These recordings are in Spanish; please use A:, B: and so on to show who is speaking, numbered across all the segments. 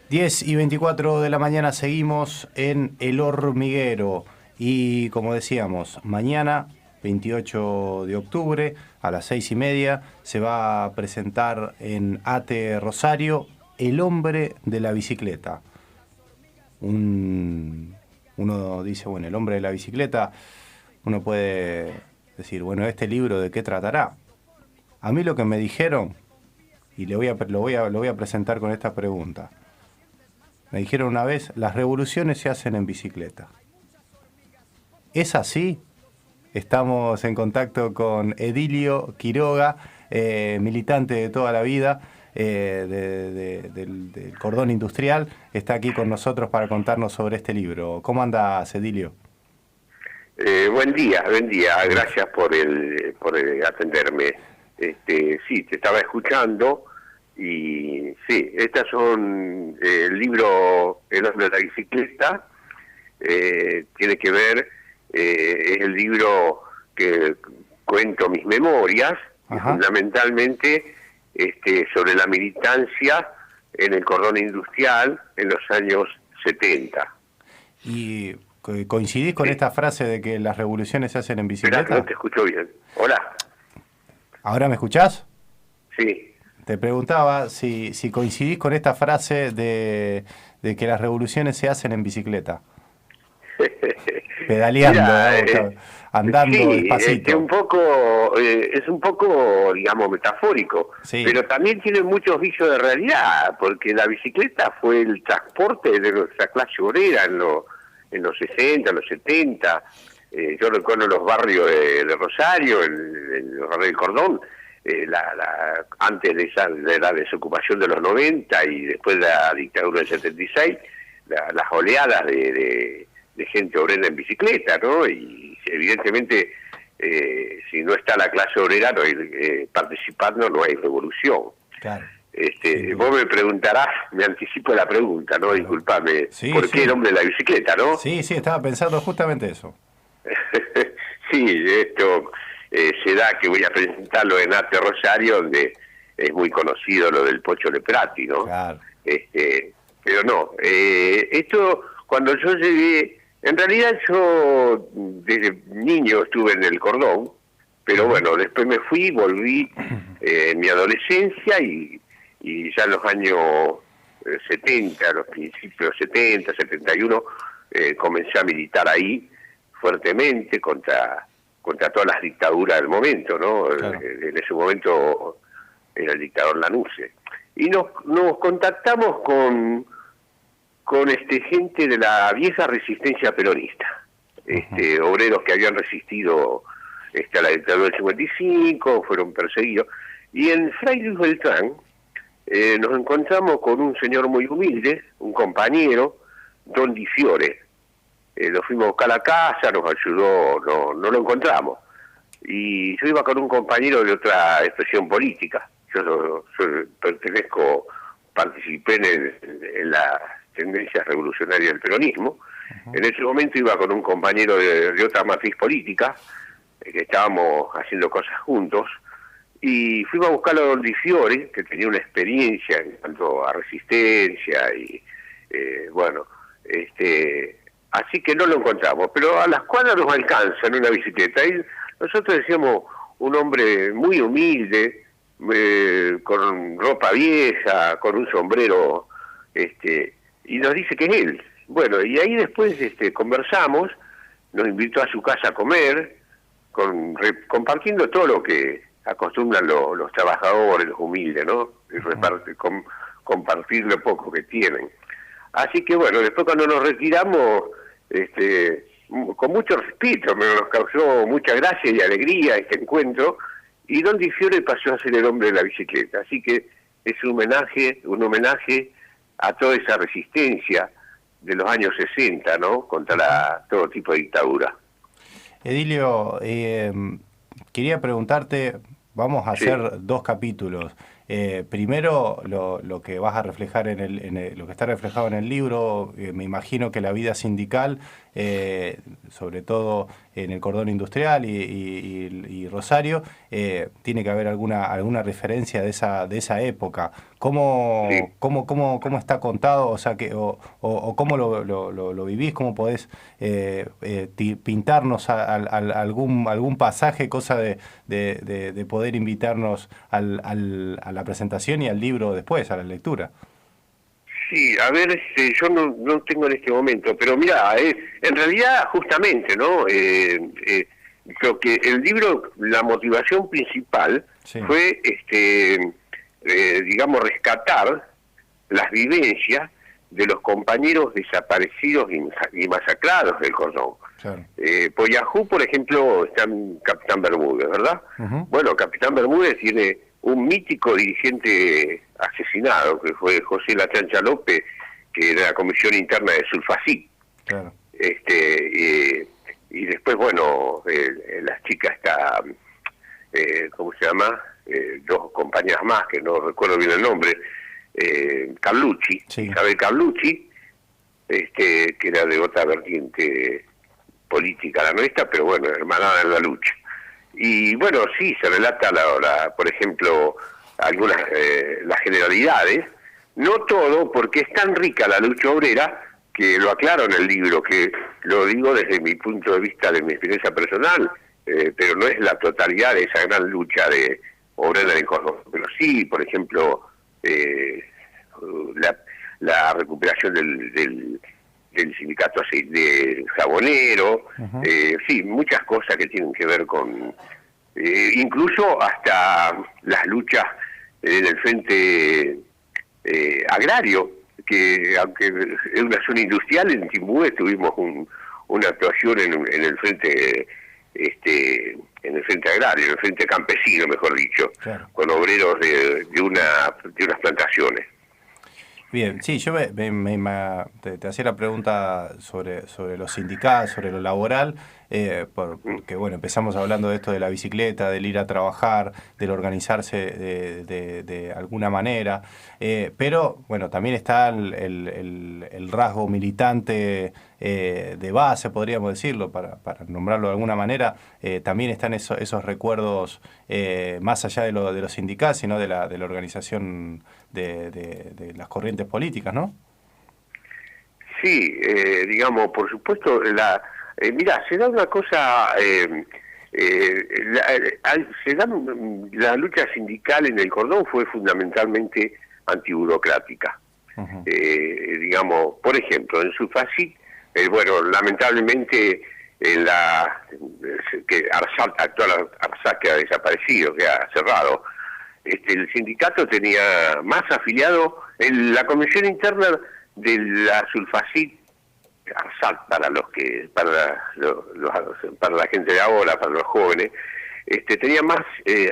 A: 10:24 de la mañana seguimos en El Hormiguero y como decíamos, mañana 28 de octubre a las 6:30 se va a presentar en ATE Rosario El Hombre de la Bicicleta. Uno dice, bueno, El Hombre de la Bicicleta, uno puede decir, bueno, ¿este libro de qué tratará? A mí lo que me dijeron, y lo voy a presentar con esta pregunta. Me dijeron una vez, las revoluciones se hacen en bicicleta. ¿Es así? Estamos en contacto con Edilio Quiroga, militante de toda la vida del cordón industrial. Está aquí con nosotros para contarnos sobre este libro. ¿Cómo andas, Edilio?
B: Buen día, buen día. Gracias por atenderme. Sí, te estaba escuchando y sí, estas son el libro El Hombre de la Bicicleta. Tiene que ver, es el libro que cuento mis memorias y fundamentalmente sobre la militancia en el cordón industrial en los años 70.
A: Y ¿coincidís con esta frase de que las revoluciones se hacen en bicicleta?
B: Esperá, que no te escucho bien. Hola.
A: ¿Ahora me escuchás?
B: Sí.
A: Te preguntaba si coincidís con esta frase de que las revoluciones se hacen en bicicleta. Pedaleando,
B: Mira,
A: andando
B: sí,
A: despacito.
B: Es un poco, digamos, metafórico,
A: Sí.
B: Pero también tiene muchos vicios de realidad, porque la bicicleta fue el transporte de nuestra clase obrera en los 60, en los 70. Yo recuerdo los barrios de Rosario, en los barrios del Cordón, antes de la desocupación de los 90 y después de la dictadura del 76, las oleadas de gente obrera en bicicleta, ¿no? Y evidentemente, si no está la clase obrera participando, no hay revolución.
A: Claro.
B: Vos me preguntarás, me anticipo la pregunta, ¿no? Disculpame,
A: Sí,
B: ¿por qué el hombre de la bicicleta, no?
A: Sí, estaba pensando justamente eso.
B: Sí, esto se da que voy a presentarlo en Arte Rosario, donde es muy conocido lo del Pocho Leprati, ¿no?
A: Claro.
B: Pero no, esto cuando yo llegué, en realidad yo desde niño estuve en el cordón, pero bueno, después me fui, volví en mi adolescencia y ya en los años 70, los principios 70, 71, comencé a militar ahí fuertemente contra todas las dictaduras del momento, ¿no?
A: Claro.
B: En ese momento era el dictador Lanusse. Y nos contactamos con gente de la vieja resistencia peronista, obreros que habían resistido a la dictadura del 55, fueron perseguidos. Y en Fray Luis Beltrán nos encontramos con un señor muy humilde, un compañero, Don Di Fiore. Lo fuimos a buscar a la casa, nos ayudó, no lo encontramos. Y yo iba con un compañero de otra expresión política. Yo participé en las tendencias revolucionarias del peronismo. En ese momento iba con un compañero de otra matriz política, que estábamos haciendo cosas juntos, y fuimos a buscarlo a Don Di Fiore, que tenía una experiencia en cuanto a resistencia, y así que no lo encontramos, pero a las cuadras nos alcanza en una bicicleta, y nosotros decíamos un hombre muy humilde, con ropa vieja, con un sombrero, y nos dice que es él. Bueno, y ahí después conversamos, nos invitó a su casa a comer, compartiendo todo lo que acostumbran los trabajadores, los humildes, ¿no? Y compartir lo poco que tienen. Así que bueno, después cuando nos retiramos, con mucho respeto, nos causó mucha gracia y alegría este encuentro, y Don Di Fiore pasó a ser el hombre de la bicicleta. Así que es un homenaje a toda esa resistencia de los años 60, ¿no? Contra todo tipo de dictadura.
A: Edilio, quería preguntarte, vamos a hacer 2 capítulos. Primero, lo que vas a reflejar lo que está reflejado en el libro, me imagino que la vida sindical, sobre todo en el cordón industrial y Rosario, tiene que haber alguna referencia de esa época.
B: Sí.
A: ¿Cómo está contado? O sea, o cómo lo vivís, cómo podés pintarnos algún pasaje, cosa de poder invitarnos a la presentación y al libro después, a la lectura.
B: Sí, a ver, yo no tengo en este momento, pero mira, en realidad justamente, ¿no? Lo que el libro, la motivación principal
A: Sí,
B: fue, digamos, rescatar las vivencias de los compañeros desaparecidos y masacrados del cordón.
A: claro.
B: Poyajú, por ejemplo, está en Capitán Bermúdez, ¿verdad?
A: Ujú,
B: Bueno, Capitán Bermúdez tiene un mítico dirigente asesinado, que fue José La Chancha López, que era la comisión interna de Sulfacit.
A: claro.
B: Y después, bueno, la chica está, ¿cómo se llama? Dos compañeras más, que no recuerdo bien el nombre, Carlucci,
A: Sí,
B: Isabel Carlucci, que era de otra vertiente política la nuestra, pero bueno, hermanada en la lucha. Y bueno, sí, se relata, por ejemplo, algunas, las generalidades, no todo, porque es tan rica la lucha obrera, que lo aclaro en el libro, que lo digo desde mi punto de vista, de mi experiencia personal, pero no es la totalidad de esa gran lucha de obrera del cordón. Pero sí, por ejemplo, la recuperación del sindicato de jabonero,
A: ujú,
B: sí, muchas cosas que tienen que ver con, incluso hasta las luchas en el frente agrario, que aunque es una zona industrial, en Timbúes tuvimos una actuación en el frente en el frente agrario, en el frente campesino, mejor dicho,
A: claro.
B: con obreros de unas plantaciones.
A: Bien, sí, yo te hacía la pregunta sobre los sindicatos, sobre lo laboral,
B: Mm.
A: porque bueno, empezamos hablando de esto de la bicicleta, del ir a trabajar, del organizarse de alguna manera, pero bueno, también está el rasgo militante de base, podríamos decirlo, para nombrarlo de alguna manera, también están esos recuerdos más allá de los sindicatos, sino de la organización de las corrientes políticas, ¿no?
B: Sí, digamos, por supuesto, mira, se da una cosa, la lucha sindical en el cordón fue fundamentalmente antiburocrática.
A: Ujú,
B: Digamos, por ejemplo, en Sulfacit, bueno, lamentablemente en que actual Arsat que ha desaparecido, que ha cerrado, el sindicato tenía más afiliado en la comisión interna de la Sulfacit, Arsat para la gente de ahora, para los jóvenes, tenía más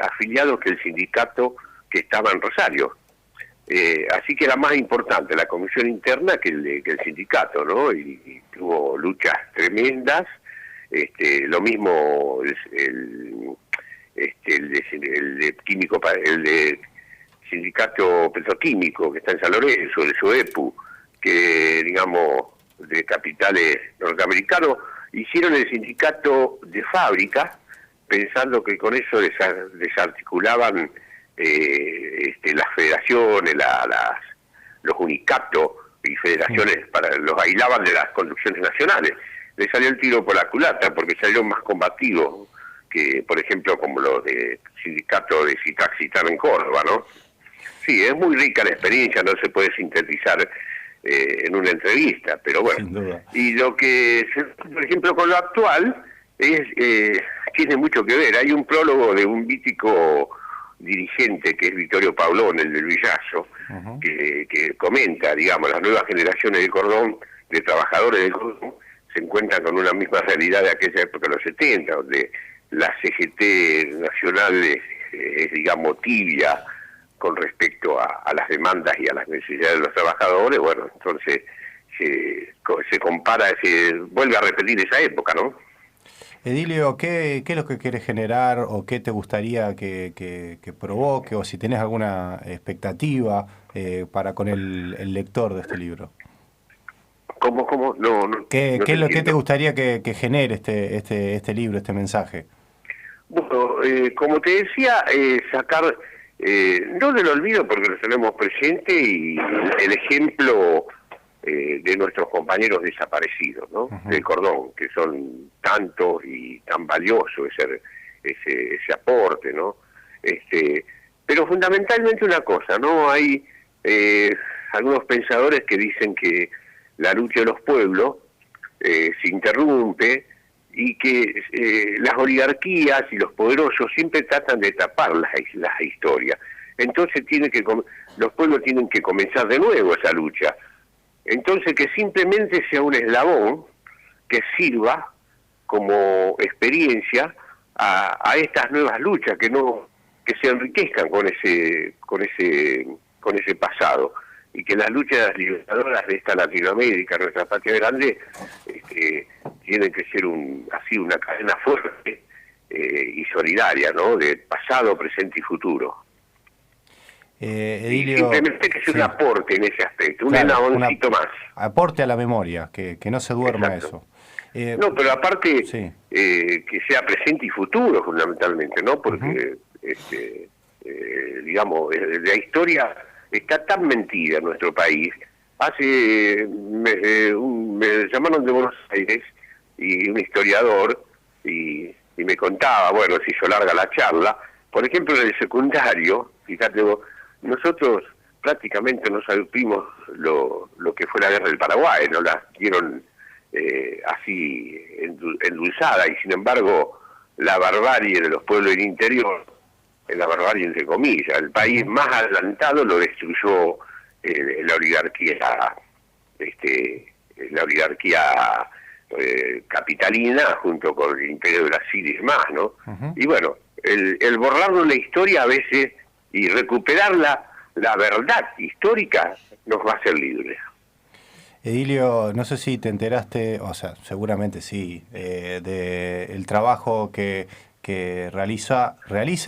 B: afiliados que el sindicato que estaba en Rosario. Así que era más importante la comisión interna que el sindicato, ¿no? Y tuvo luchas tremendas. Lo mismo el de químico, el de sindicato petroquímico que está en San Lorenzo, el SOEPU, que digamos de capitales norteamericanos, hicieron el sindicato de fábrica pensando que con eso desarticulaban las federaciones, los unicatos y federaciones, los aislaban de las conducciones nacionales. Le salió el tiro por la culata porque salieron más combativos que, por ejemplo, como los de sindicato de Citaxitán en Córdoba, ¿no? Sí, es muy rica la experiencia, no se puede sintetizar en una entrevista, pero bueno.
A: sin duda.
B: Y lo que, por ejemplo, con lo actual, tiene mucho que ver. Hay un prólogo de un mítico dirigente que es Vittorio Paulón, el del Villazo,
A: Ujú,
B: que comenta, digamos, las nuevas generaciones del cordón, de trabajadores del cordón, se encuentran con una misma realidad de aquella época de los 70, donde la CGT nacional es, digamos, tibia con respecto a las demandas y a las necesidades de los trabajadores. Bueno, entonces se compara, se vuelve a repetir esa época, ¿no?
A: Edilio, ¿qué es lo que querés generar o qué te gustaría que provoque o si tenés alguna expectativa para con el lector de este libro?
B: ¿Cómo? No, no, no
A: ¿Qué
B: te
A: es lo que te
B: entiendo.
A: gustaría que genere este libro, este mensaje?
B: Bueno, como te decía, sacar, no del olvido porque lo tenemos presente, y el ejemplo de nuestros compañeros desaparecidos, ¿no?
A: Ujú.
B: Del cordón, que son tantos y tan valioso ese aporte, ¿no? Este, pero fundamentalmente una cosa, ¿no? Hay algunos pensadores que dicen que la lucha de los pueblos se interrumpe y que las oligarquías y los poderosos siempre tratan de tapar las historias. Entonces los pueblos tienen que comenzar de nuevo esa lucha. Entonces que simplemente sea un eslabón que sirva como experiencia a estas nuevas luchas, que se enriquezcan con ese pasado, y que las luchas liberadoras de esta Latinoamérica, nuestra patria grande, tienen que ser así una cadena fuerte y solidaria, ¿no? De pasado, presente y futuro. Y
A: Edilio,
B: simplemente que sea un
A: sí,
B: aporte en ese aspecto, un
A: claro, un
B: eslaboncito más.
A: aporte a la memoria, que no se duerma
B: Exacto.
A: eso. Eh,
B: No, pero aparte
A: sí.
B: que sea presente y futuro fundamentalmente, ¿no?
A: Ujú.
B: Porque, digamos, la historia está tan mentida en nuestro país. Me llamaron de Buenos Aires y un historiador y me contaba, bueno, se hizo larga la charla. Por ejemplo, en el secundario, fíjate vos, nosotros prácticamente no supimos lo que fue la guerra del Paraguay, no la dieron así endulzada, y sin embargo la barbarie de los pueblos del interior, la barbarie entre comillas, el país
A: Ujú.
B: más adelantado lo destruyó la oligarquía, este, la oligarquía capitalina junto con el imperio de Brasil y demás, ¿no?
A: Ujú.
B: Y bueno, el borrarnos la historia a veces y recuperar la verdad histórica nos va a hacer libres.
A: Edilio, no sé si te enteraste, o sea, seguramente sí, de el trabajo que realiza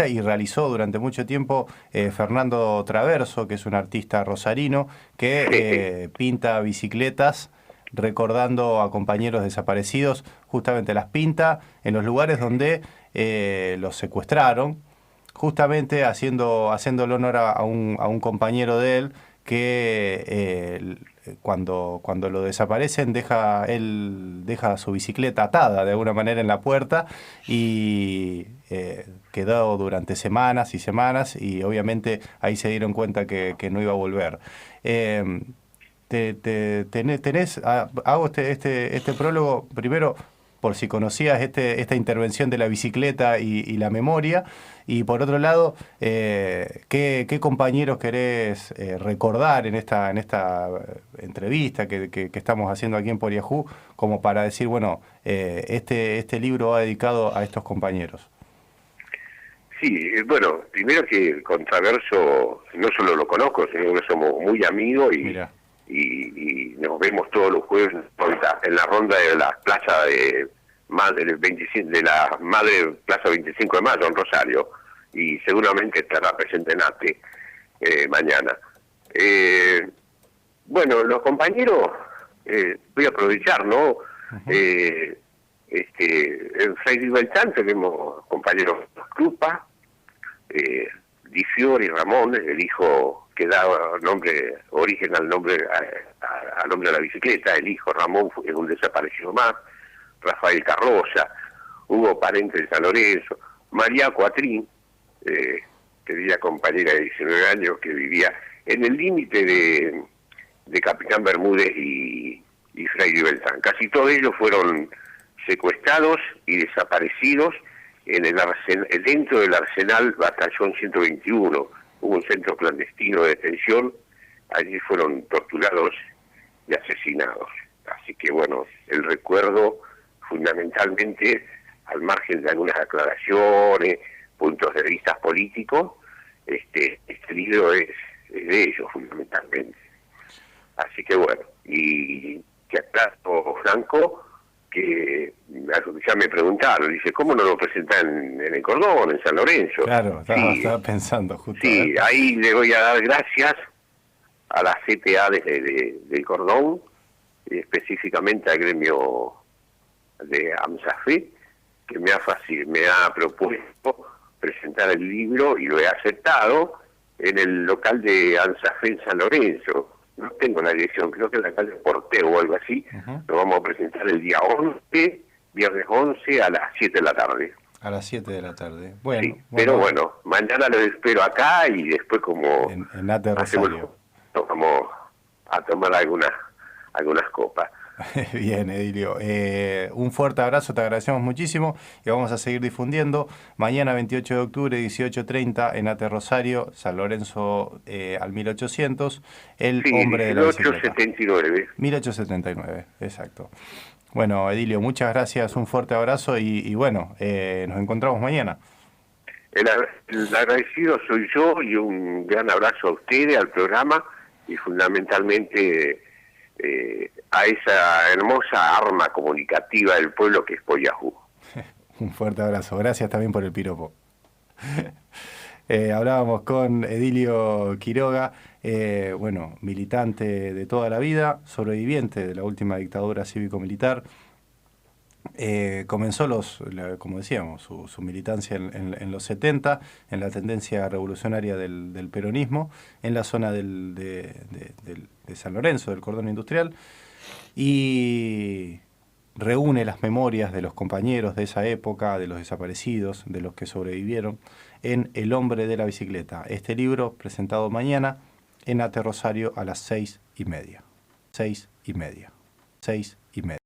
A: y realizó durante mucho tiempo Fernando Traverso, que es un artista rosarino, que pinta bicicletas recordando a compañeros desaparecidos, justamente las pinta en los lugares donde los secuestraron, justamente haciéndole honor a un compañero de él que cuando lo desaparecen él deja su bicicleta atada de alguna manera en la puerta y quedó durante semanas y semanas y obviamente ahí se dieron cuenta que no iba a volver. Eh, hago este prólogo primero por si conocías esta intervención de la bicicleta y la memoria, y por otro lado, ¿qué compañeros querés recordar en esta entrevista que estamos haciendo aquí en Por Yahoo, como para decir, bueno, este libro va dedicado a estos compañeros?
B: Sí, bueno, primero que con Traverso no solo lo conozco, sino que somos muy amigos
A: Mira.
B: y nos vemos todos los jueves en la ronda de la plaza del 25, de la Madre Plaza 25 de Mayo en Rosario, y seguramente estará presente en ATE mañana. Eh, bueno, los compañeros, voy a aprovechar, ¿no?
A: Ujú.
B: Eh, en Fray Beltrán tenemos compañeros Krupa, Di Fiori, Ramón, el hijo que da origen al nombre de la bicicleta. El hijo Ramón es un desaparecido más, Rafael Carroza, Hugo Parente de San Lorenzo, María Cuatrín, querida compañera de 19 años que vivía en el límite de Capitán Bermúdez y Fray Beltrán. Casi todos ellos fueron secuestrados y desaparecidos dentro del Arsenal Batallón 121. Hubo un centro clandestino de detención, allí fueron torturados y asesinados. Así que bueno, el recuerdo fundamentalmente, al margen de algunas aclaraciones, puntos de vista políticos, este libro es de ellos fundamentalmente. Así que bueno, y que aclaro, Franco, que ya me preguntaron, dice, ¿cómo no lo presentan en el Cordón, en San Lorenzo?
A: Claro,
B: Sí,
A: estaba pensando justo.
B: sí, ahí le voy a dar gracias a la CTA del Cordón, y específicamente al gremio de AMSAFE, que me ha propuesto presentar el libro, y lo he aceptado en el local de AMSAFE en San Lorenzo. No tengo la dirección, creo que en la calle Porteo o algo así. Lo vamos a presentar el día 11, viernes 11 a las 7 de la tarde.
A: A las 7 de la tarde. Bueno,
B: Sí, pero bueno, mañana lo espero acá y después como
A: en Ate Rosario.
B: Vamos a tomar algunas copas.
A: Bien, Edilio. Un fuerte abrazo, te agradecemos muchísimo y vamos a seguir difundiendo. Mañana 28 de octubre, 18:30, en Ate Rosario, San Lorenzo al 1800, el hombre de la bicicleta.
B: 1879.
A: 1879, exacto. Bueno, Edilio, muchas gracias, un fuerte abrazo y bueno, nos encontramos mañana.
B: El agradecido soy yo, y un gran abrazo a ustedes, al programa y fundamentalmente a esa hermosa arma comunicativa del pueblo que es Poyahú.
A: Un fuerte abrazo, gracias también por el piropo. Hablábamos con Edilio Quiroga, bueno, militante de toda la vida, sobreviviente de la última dictadura cívico-militar. Comenzó como decíamos, su militancia en los 70, en la tendencia revolucionaria del peronismo, en la zona de San Lorenzo, del cordón industrial, y reúne las memorias de los compañeros de esa época, de los desaparecidos, de los que sobrevivieron, en El hombre de la bicicleta. Este libro presentado mañana en Ate Rosario a las 6:30. 6:30. 6:30.